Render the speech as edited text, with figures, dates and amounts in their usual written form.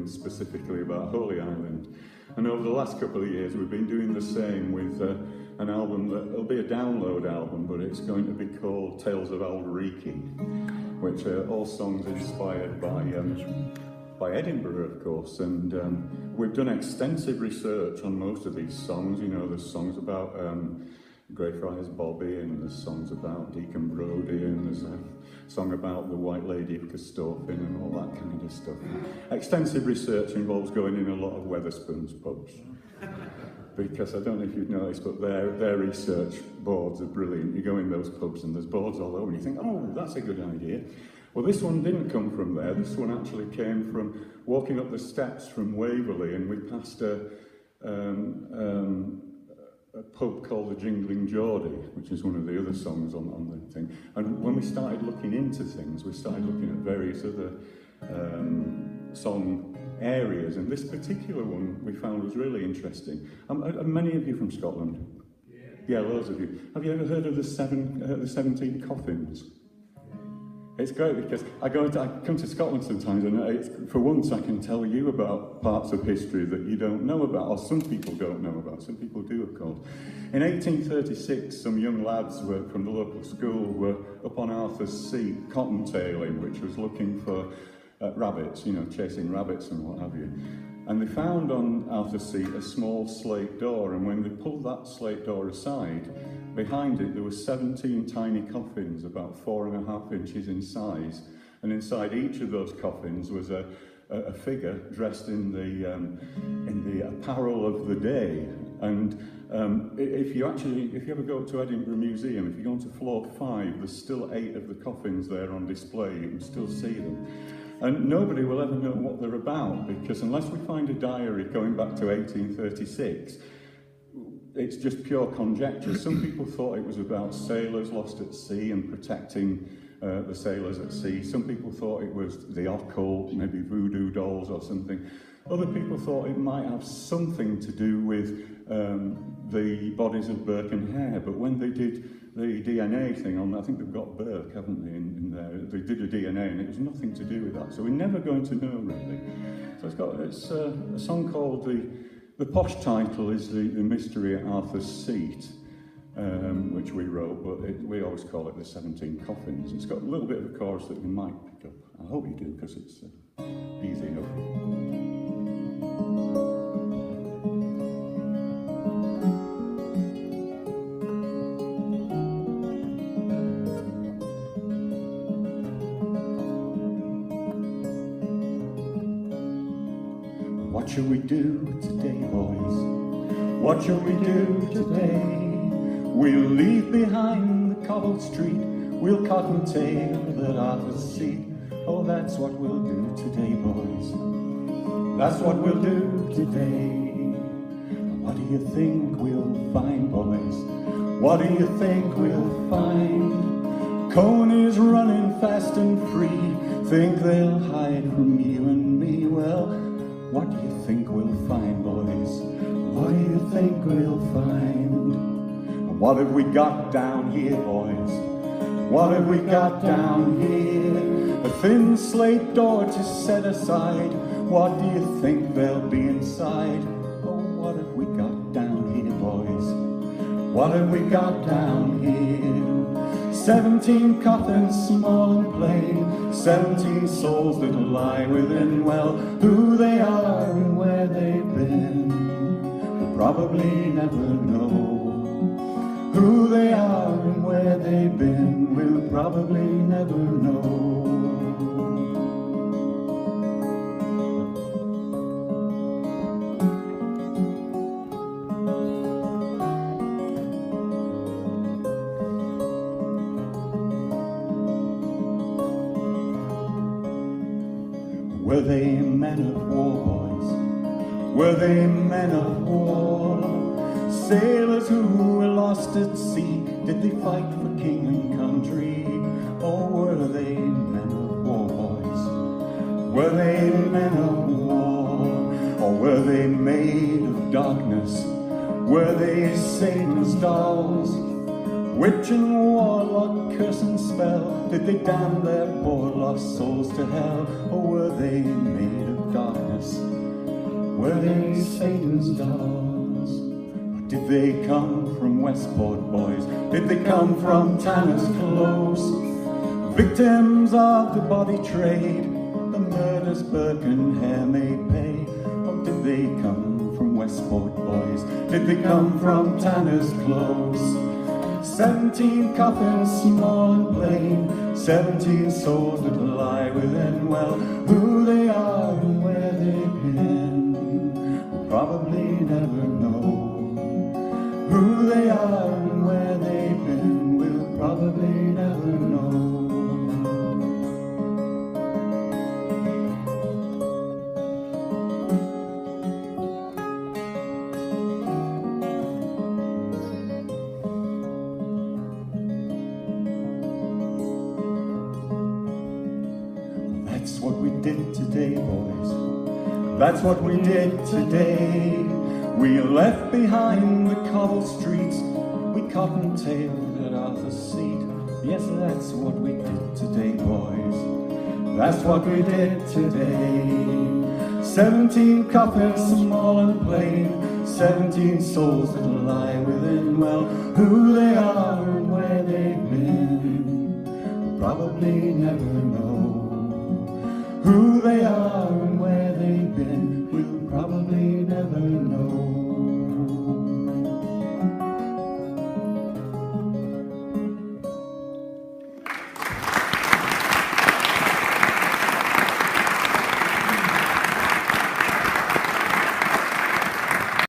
doing specifically about Holy Island. And over the last couple of years, we've been doing the same with an album that'll be a download album, but it's going to be called Tales of Auld Reekie, which are all songs inspired by Edinburgh, of course. And we've done extensive research on most of these songs. You know, there's songs about Greyfriars Bobby, and there's songs about Deacon Brodie, and there's a song about the White Lady of Costophyn and all that kind of stuff. Extensive research involves going in a lot of Wetherspoons pubs, because I don't know if you've noticed, but their research boards are brilliant. You go in those pubs and there's boards all over and you think, oh, that's a good idea. Well, this one didn't come from there. This one actually came from walking up the steps from Waverley, and we passed a pub called the Jingling Geordie, which is one of the other songs on the thing. And when we started looking into things, we started looking at various other song areas, and this particular one we found was really interesting. Are many of you from Scotland? Yeah, loads of you. Have you ever heard of the 17 coffins? It's great because I come to Scotland sometimes, and for once I can tell you about parts of history that you don't know about, or some people don't know about. Some people do, of course. In 1836, some young lads from the local school were up on Arthur's Seat, cottontailing, which was looking for rabbits, you know, chasing rabbits and what have you. And they found on Arthur's Seat a small slate door, and when they pulled that slate door aside, behind it there were 17 tiny coffins, about 4.5 inches in size, and inside each of those coffins was a figure dressed in the apparel of the day. And if you ever go to Edinburgh Museum, if you go onto floor 5, there's still 8 of the coffins there on display. You can still see them. And nobody will ever know what they're about, because unless we find a diary going back to 1836, it's just pure conjecture. Some people thought it was about sailors lost at sea and protecting the sailors at sea. Some people thought it was the occult, maybe voodoo dolls or something. Other people thought it might have something to do with the bodies of Burke and Hare, but when they did the DNA thing on, I think they've got Burke, haven't they, in there? They did a DNA and it was nothing to do with that. So we're never going to know, really. So it's a song called the posh title is the Mystery at Arthur's Seat, which we wrote, but we always call it the 17 Coffins. It's got a little bit of a chorus that you might pick up. I hope you do, because it's easy enough. What shall we do today, boys? What shall we do today? We'll leave behind the cobbled street, we'll cottontail at Arthur's Seat. Oh, that's what we'll do today, boys. That's what we'll do today. What do you think we'll find, boys? What do you think we'll find? Conies running fast and free, think they'll hide from you and me. Well, what do you think we'll find, boys? What do you think we'll find? What have we got down here, boys? What have we got down here? A thin slate door to set aside. What do you think there'll be inside? Oh, what have we got down here, boys? What have we got down here? 17 coffins, small and plain, 17 souls that lie within. Well, who they are and where they've been, we'll probably never know. Who they are and where they've been, we'll probably never know. Were they men of war, boys? Were they men of war? Sailors who were lost at sea, did they fight for king and country? Or were they men of war, boys? Were they men of war? Or were they made of darkness? Were they Satan's dolls? Witch and warlock, curse and spell, did they damn their poor lost souls to hell? Or were they made of darkness? were they Satan's dolls? Or did they come from Westport, boys? Did they come from Tanner's Close? Victims of the body trade, the murders Burke and Hare may pay. Or did they come from Westport, boys? Did they come from Tanner's Close? 17 coffins, small and plain, 17 souls that lie within. Well, who they are and where they've been, we'll probably never know. Who they are and where they've been, we'll probably never know. That's what we did today, boys. That's what we did today. We left behind the cobbled streets. We cotton-tailed at Arthur's Seat. Yes, that's what we did today, boys. That's what we did today. 17 coffins, small and plain, 17 souls that lie within. Well, who they are and where they've been, we'll probably never know. Who they are and where they've been, we'll probably never know.